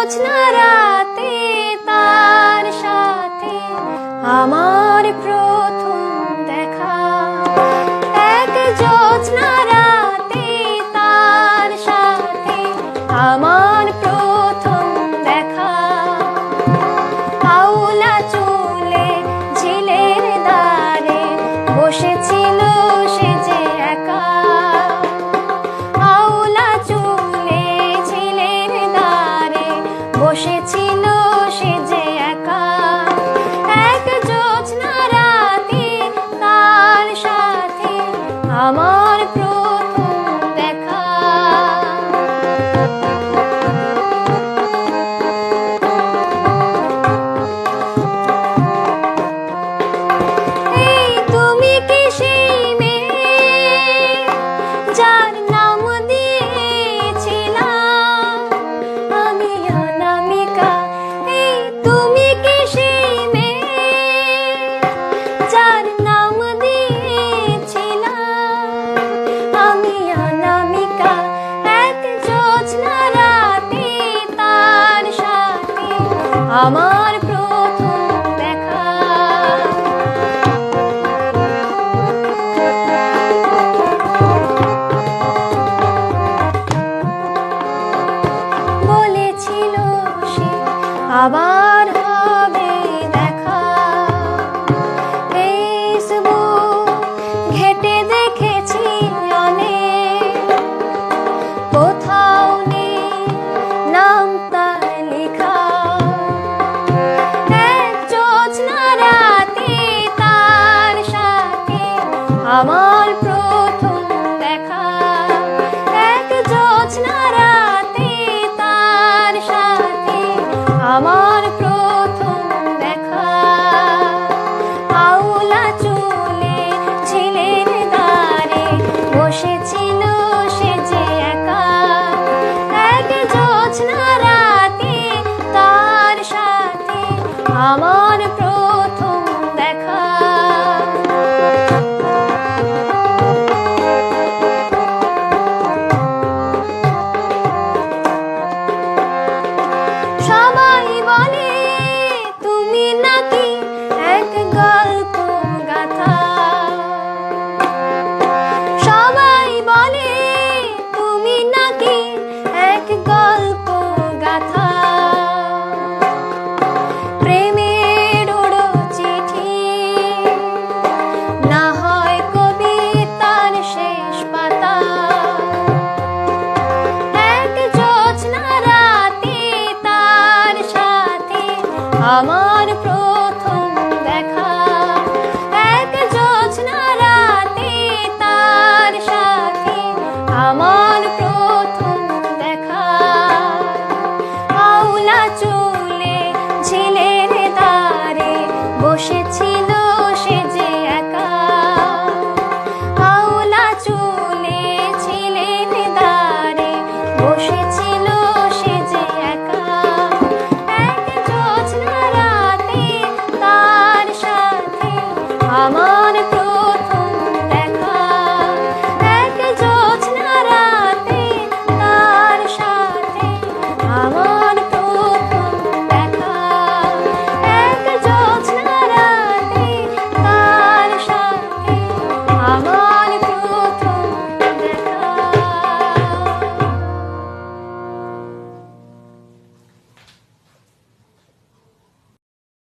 জোছনা রাতে তার সাথে আমার প্রথম দেখা। এক জোছনা রাতে তার সাথে আমার প্রথম দেখা। আউলা চুলে ঝিলের ধারে বসেছিল সে যে একা। আউলা চুলে ঝিলের ধারে বসেছিল সে যে একা। এক জোছনা রাতে তার সাথে আমার প্রথম দেখা। এই তুমি কি সেই মেয়ে যার নাম দিয়েছিলাম আমি অনামিকা? এই তুমি কি সেই মেয়ে যার নাম দিয়েছিলাম আমি অনামিকা? এক জোছনা রাতে তার সাথে আমার প্রথম দেখা। বলেছিল সে আবার